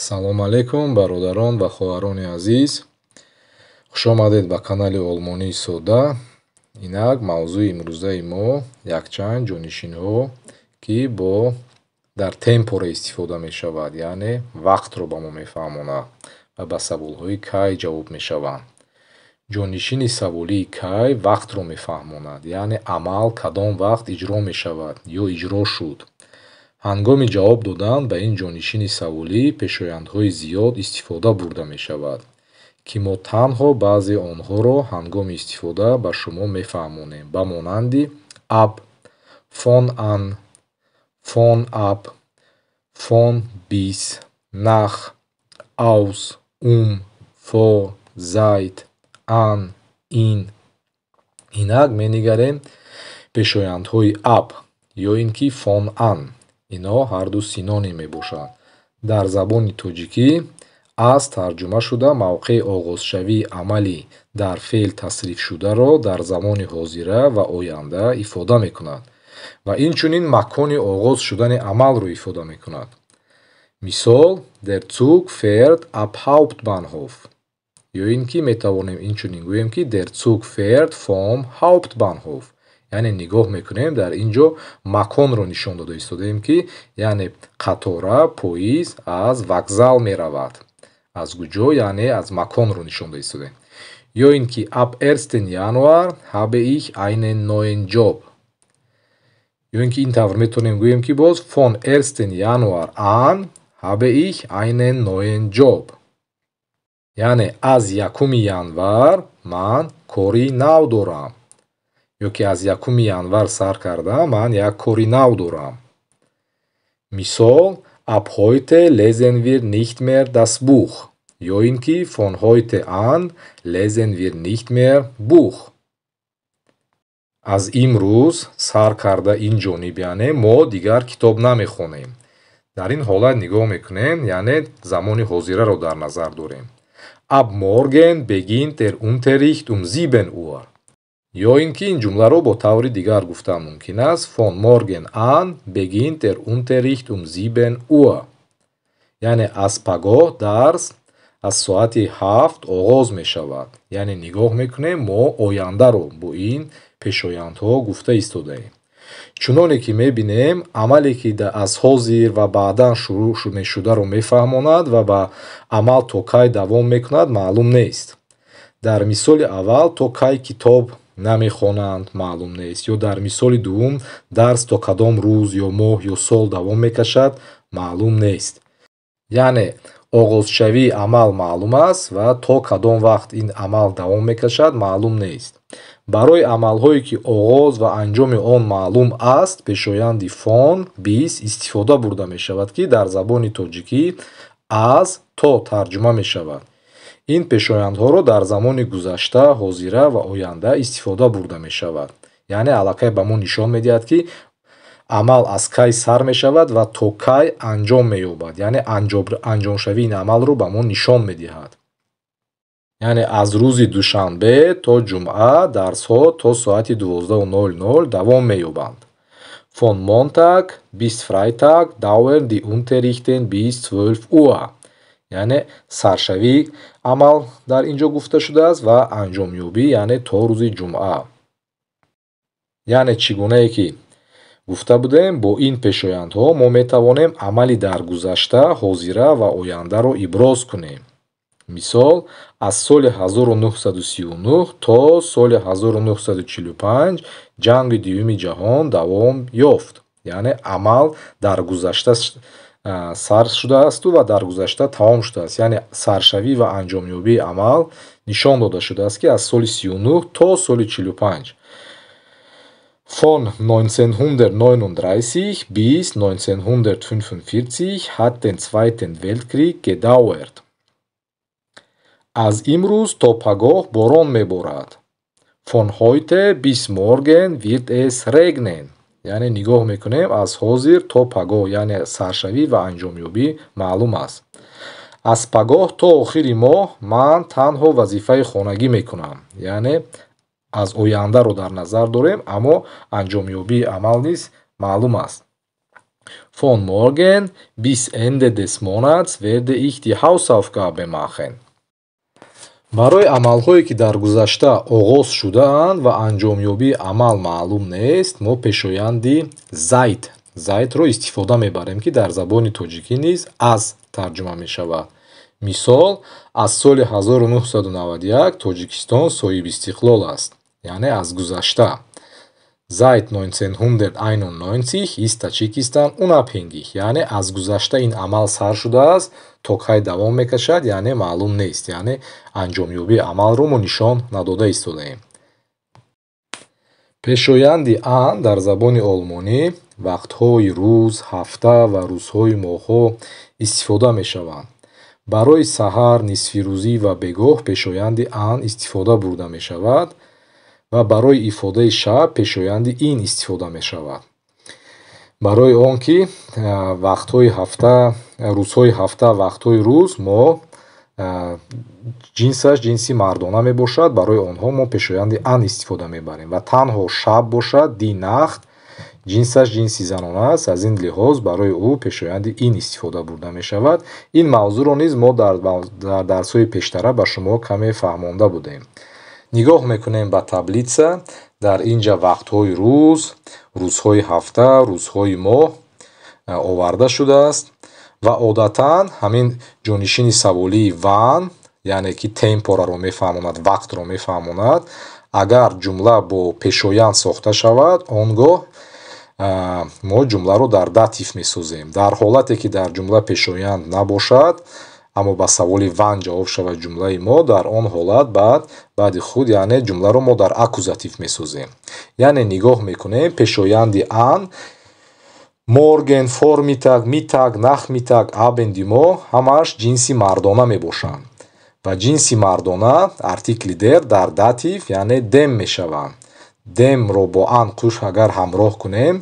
салом алейкум бародарон ва хоҳарони азиз, хушомадед ба канали олмонии сода. Инак мавзӯи имрӯзаи мо якчанд ҷонишинҳо ки бо дар темпоро истифода мешавад, яъне вақтро ба мо мефаҳмонад ва ба саволҳои кай ҷавоб мешаванд. ҷонишини саволии кай вақтро мефаҳмонад, яъне амал кадом вақт иҷро мешавад ё иҷро шуд. ҳангоми ҷавоб додан ба ин ҷонишини саволӣ пешояндҳои зиёд истифода бурда мешавад, ки мо танҳо баъзе онҳоро ҳангоми истифода ба шумо мефаҳмонем, ба монанди аб, фон ан, фон аб, фон бис, нах, аус, фор, зайд, ан, ин. Инак менигарем пешояндҳои аб ё ин ки фон ан. Ино ҳарду синоним мебошанд. Дар забони тоҷикӣ аз тарҷума шуда мавқеи оғозшавии амали дар феъл тасрифшударо дар замони ҳозира ва оянда ифода мекунад ва инчунин макони оғоз шудани амалро ифода мекунад. Мисол: Der Zug fährt ab Hauptbahnhof. ё ин ки метавонем инчунин гӯем ки Der Zug fährt vom Hauptbahnhof. яъне нигоҳ мекунем дар ин ҷо маконро нишон дода истодаем ки яъне қатора поиз аз вокзал меравад. Аз куҷо? Яъне аз маконро нишон дода истодаем. ё ин ки ab 1. Januar habe ich einen neuen Job. ё ин ки ин тавр метавонем гӯем ки боз von 1. Januar an habe ich einen neuen Job. яъне аз 1 январ ман кори нав дорам. ё ки аз 1 январ сар карда ман як кори нав дорам. Мисол: Ab heute lesen wir nicht mehr das Buch. ё ин ки von heute an lesen wir nicht mehr Buch. аз имрӯз сар карда ин ҷониб, яъне мо дигар китоб намехонем. дар ин ҳолат нигоҳ мекунем, яъне замони ҳозираро дар назар дорем. Ab morgen beginnt der Unterricht 7 Uhr. ё ин ки ин ҷумларо бо таври дигар гуфтан мумкин аст. Von morgen an beginnt der Unterricht 7 Uhr. яъне аз пагоҳ дарс аз соати 7 оғоз мешавад. яъне нигоҳ мекунем мо ояндаро бо ин пешояндҳо гуфта истодаем. чуноне ки мебинем, амале ки аз ҳозир ва баъдан шурӯъ мешударо мефаҳмонад ва ба амал то кай давом мекунад маълум нест. дар мисоли аввал то кай китоб намехонанд маълум нест, ё дар мисоли дуввум дарс то кадом рӯз ё моҳ ё сол давом мекашад маълум нест. яъне оғозшавии амал маълум аст ва то кадом вақт ин амал давом мекашад маълум нест. барои амалҳое ки оғоз ва анҷоми он маълум аст пешоянди фон бис истифода бурда мешавад, ки дар забони тоҷикӣ аз то тарҷума мешавад. ин пешояндҳоро дар замони гузашта, ҳозира ва оянда истифода бурда мешавад. яъне аллакай ба мо нишон медиҳад ки амал аз кай сар мешавад ва то кай анҷом меёбад. яъне анҷомшавии ин амалро ба мо нишон медиҳад. яъне аз рӯзи душанбе то ҷумъа дарсҳо то соати 12:00 давом меёбанд. Von Montag bis Freitag dauern die Unterrichten bis 12 Uhr. яъне саршавии амал дар ин ҷо гуфта шудааст ва анҷомёбӣ яъне то рӯзи ҷумъа. яъне чӣ гунае ки гуфта будем, бо ин пешояндҳо мо метавонем амали даргузашта, ҳозира ва ояндаро иброз кунем. мисол: аз соли 1939 то соли 1945 ҷанги дуюми ҷаҳон давом ёфт. яъне амал даргузашта сар шудаасту ва даргузашта тамом шудааст. яъне саршавӣ ва анҷомёбии амал нишон дода шудааст ки аз соли 39 то соли 45. Von 1939 bis 1945 hat den Zweiten Weltkrieg gedauert. аз имрӯз то пагоҳ борон меборад. Von heute bis morgen wird es regnen. яъне нигоҳ мекунем аз ҳозир то пагоҳ, яъне саршавӣ ва анҷомёбӣ маълум аст. аз пагоҳ то охири моҳ ман танҳо вазифаи хонагӣ мекунам. яъне аз ояндаро дар назар дорем, аммо анҷомёбии амал низ маълум аст. Von morgen bis Ende des Monats werde ich die Hausaufgabe machen. барои амалҳое ки дар гузашта оғоз шудаанд ва анҷомёбии амал маълум нест, мо пешоянди зайдро истифода мебарем, ки дар забони тоҷикӣ низ аз тарҷума мешавад. мисол, аз соли 1991 Тоҷикистон соҳиби истиқлол аст, яъне аз гузашта. Seit 1991 ist Таҷикистан unabhängig, яъне аз гузашта ин амал сар шудааст, то кай давом мекашад, яъне маълум нест, яъне анҷомёбии амалро мо нишон надода истодаем. пешоянди ан дар забони олмонӣ вақтҳои рӯз, ҳафта ва рӯзҳои моҳҳо истифода мешаванд. барои саҳар, нисфирӯзӣ ва бегоҳ пешоянди ан истифода бурда мешавад ва барои ифодаи шаб пешоянди ин истифода мешавад. барои он ки вақтҳои ҳафта, рӯзҳои ҳафта, вақтҳои рӯз мо ҷинсаш ҷинси мардона мебошад, барои онҳо мо пешоянди ан истифода мебарем ва танҳо шаб бошад, ди нахт, ҷинсаш ҷинси занона аст, аз ин лиҳоз барои ӯ пешоянди ин истифода бурда мешавад. ин мавзӯъро низ мо дар дарсҳои пештара ба шумо каме фаҳмонда будем. нигоҳ мекунем ба таблица. дар инҷа вақтҳои рӯз, рӯзҳои ҳафта, рӯзҳои моҳ оварда шудааст ва одатан ҳамин ҷонишини саволии ван, яъне ки темпораро мефаҳмонад, вақтро мефаҳмонад, агар ҷумла бо пешоянд сохта шавад, он гоҳ мо ҷумларо дар датив месозем. дар ҳолате ки дар ҷумла пешоянд набошад, аммо ба саволи ван ҷавоб шавад ҷумлаи мо, дар он ҳолат баъди худ, яъне ҷумларо мо дар акузатив месозем. яъне нигоҳ мекунем пешоянди ан morgen, vormittag, mittag, nachmittag, abendi мо ҳамааш ҷинси мардона мебошанд ва ҷинси мардона артикли дер дар датив, яъне dem мешаванд. demро бо ан қуш агар ҳамроҳ кунем,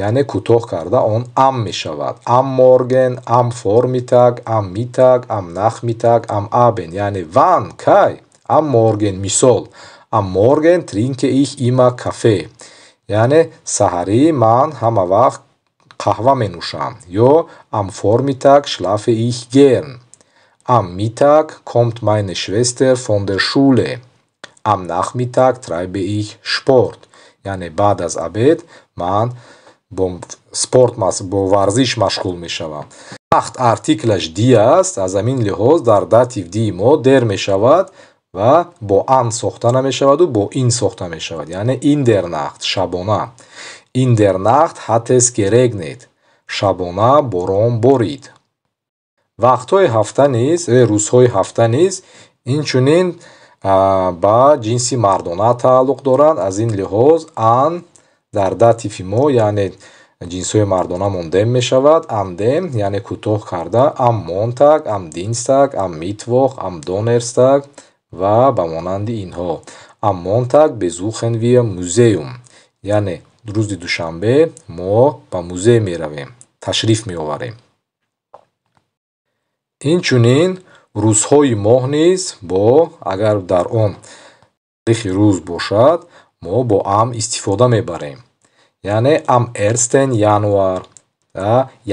яъне кӯтоҳ карда, он am мешавад. am morgen, am vormittag, am mittag, am nachmittag, am abend, яъне wann, кай. am morgen, мисол, am morgen trinke ich immer Kaffee, яъне саҳарӣ ман ҳама вақт қаҳва менӯшам. ё am Vormittag schlafe ich gern. am Mittag kommt meine Schwester von der Schule. am Nachmittag treibe ich Sport, яъне баъд аз абед ман бо спорт, бо варзиш машғул мешавам. вақт артиклаш ди аст, аз ҳамин лиҳоз дар датив ди мо дер мешавад ва бо ан сохта намешаваду бо ин сохта мешавад, яъне in der Nacht, шабона. in der Nacht hat es geregnet, шабона борон борид. вақтҳои ҳафта низ, рӯзҳои ҳафта низ инчунин ба ҷинси мардона тааллуқ доранд. аз ин лиҳоз ан дар дативи мо, яъне ҷинсҳои мардонамон dem мешавад. am dem, яъне кӯтоҳ карда, am Montag, am Dienstag, am Mittwoch, am Donnerstag ва ба монанди инҳо. am Montag besuchen wir Museum, яъне рӯзи душанбе мо ба музей меравем, ташриф меоварем. инчунин рӯзҳои моҳ низ бо, агар дар он таърихи рӯз бошад, мо бо am истифода мебарем, яъне am 1. Januar,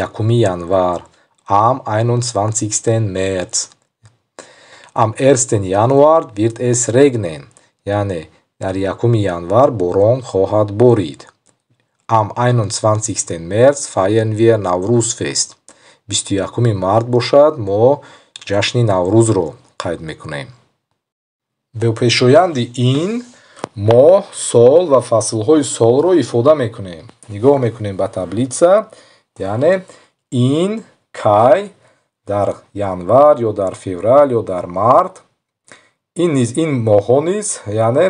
якуми январ, am 21. März. am 1. Januar wird es regnen, яъне дар якуми январ борон хоҳад борид. am 21. März feiern wir Navruzfest. 21 март бошад, мо ҷашни наврӯзро қайд мекунем. бо пешоянди ин моҳ, сол ва фаслҳои солро ифода мекунем. нигоҳ мекунем ба таблица, яъне ин кай дар январ ё дар феврал ё дар март. ин моҳҳо низ, яъне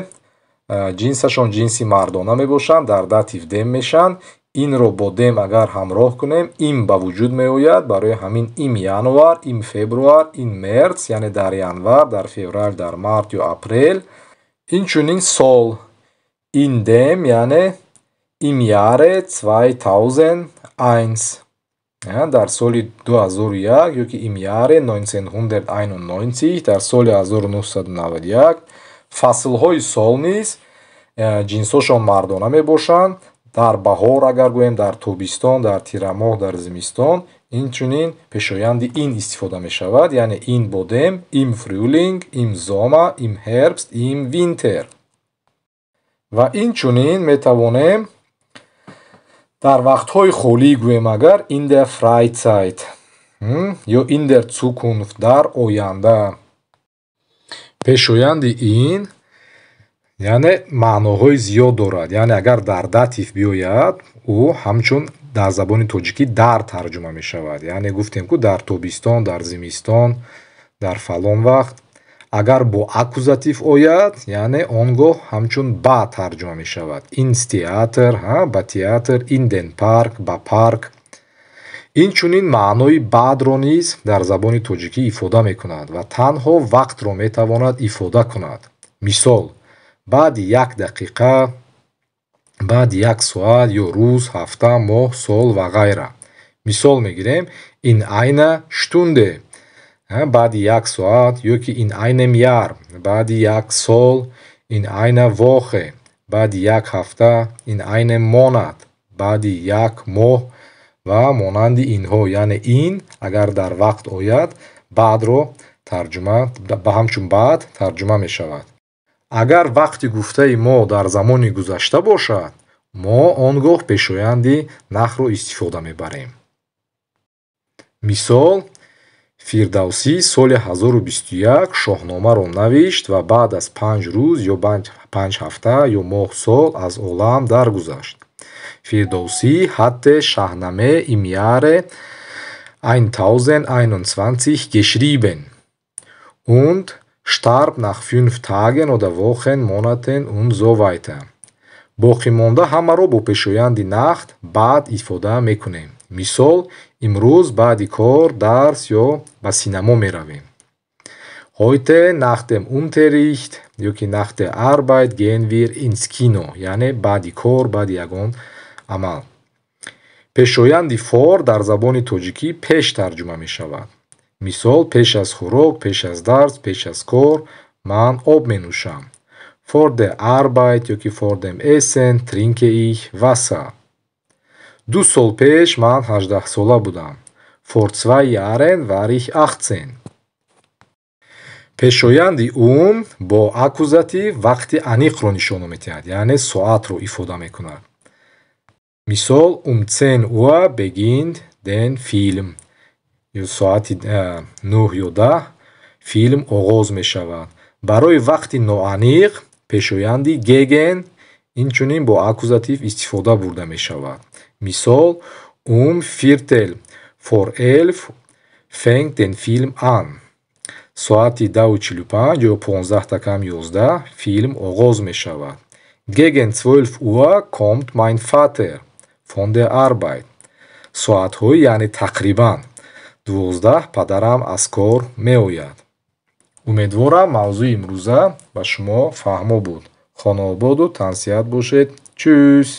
ҷинсашон ҷинси мардона мебошанд, дар датив dem мешанд. инро бо dem агар ҳамроҳ кунем, им ба вуҷуд меояд. барои ҳамин им январ, им февруар, ин мерц, яъне дар январ, дар феврал, дар март ё апрел. инчунин сол, ин dem, яъне им Jahre 2001, дар соли 2001 ё ки им Jahre 1991, дар соли 1991. фаслҳои сол низ ҷинсҳошон мардона мебошанд. дар баҳор агар гӯем, дар тобистон, дар тирамоҳ, дар зимистон инчунин пешоянди ин истифода мешавад, яъне ин бодем им фрюлинг, им зома, им ҳербст, им винтер. Ва инчунин метавонем дар вақтҳои холӣ гӯем агар in der Freizeit ё in der Zukunft, дар оянда. Пешоянди ин яъне маъноҳои зиёд дорад. Яъне агар дар датив биёяд, ӯ ҳамчун дар забони тоҷикӣ дар тарҷума мешавад. Яъне гуфтем ки дар тобистон, дар зимистон, дар фалон вақт. Агар бо аккузатив ояд, яъне он гоҳ ҳамчун ба тарҷума мешавад. Ins Theater, ба театр, in den Park, ба парк. Инчунин маънои баъдро низ дар забони тоҷикӣ ифода мекунад ва танҳо вақтро метавонад ифода кунад. Мисол: баъди 1 дақиқа, баъди 1 соат ё рӯз, ҳафта, моҳ, сол ва ғайра. Мисол мегирем: in einer Stunde, баъди 1 соат, ё ки in einem Jahr, баъди 1 сол, in einer Woche, баъди 1 ҳафта, in einem Monat, баъди 1 моҳ ва монанди инҳо. Яъне ин агар дар вақт ояд, баъдро тарҷума ба ҳамчун баъд тарҷума мешавад. Агар вақти гуфтаи мо дар замони гузашта бошад, мо он гоҳ пешоянди нахро истифода мебарем. Мисол: Фирдавсӣ соли 1021 шоҳномаро навишт ва баъд аз 5 рӯз ё 5 ҳафта ё моҳ сол аз олам даргузашт. Фирдавсӣ hatte Shahnameh im Jahre 1021 geschrieben und starb nach 5 Tagen oder Wochen, Monaten und so weiter. Боқимонда ҳамаро бо пешоянди нахт баъд ифода мекунем. Мисол: имрӯз баъди кор дарс ё ба синамо меравем. Heute nach dem Unterricht ё ки nach der Arbeit gehen wir ins Kino, яъне баъди кор, баъди ягон амал. Пешоянди фор дар забони тоҷикӣ пеш тарҷума мешавад. Мисол: пеш аз хӯрок, пеш аз дарс, пеш аз кор ман об менӯшам. Vor der Arbeit ё ки vor dem Essen trinke ich Wasser. 2 сол пеш ман 18-сола будам. Vor 2 Jahren war ich 18. Пешоянди бо аккузатив вақти аниқро нишона медиҳад, яъне соатро ифода мекунад. Мисол: 10 Uhr beginnt den Film. ё соати 9 ё 10 филм оғоз мешавад. Барои вақти ноаниқ пешоянди gegen инчунин бо аккузатив истифода бурда мешавад. Мисол: Viertel vor 11 fängt den Film an. Соати 10:45 ё 15 такам 11 филм оғоз мешавад. Gegen 12 Uhr kommt mein Vater von der Arbeit. Соатҳои яъне тақрибан 12 падарам аз кор меояд. Умедворам мавзӯи имрӯза ба шумо фаҳмо буд. Хонаободу тансиҳат бошед. Чус!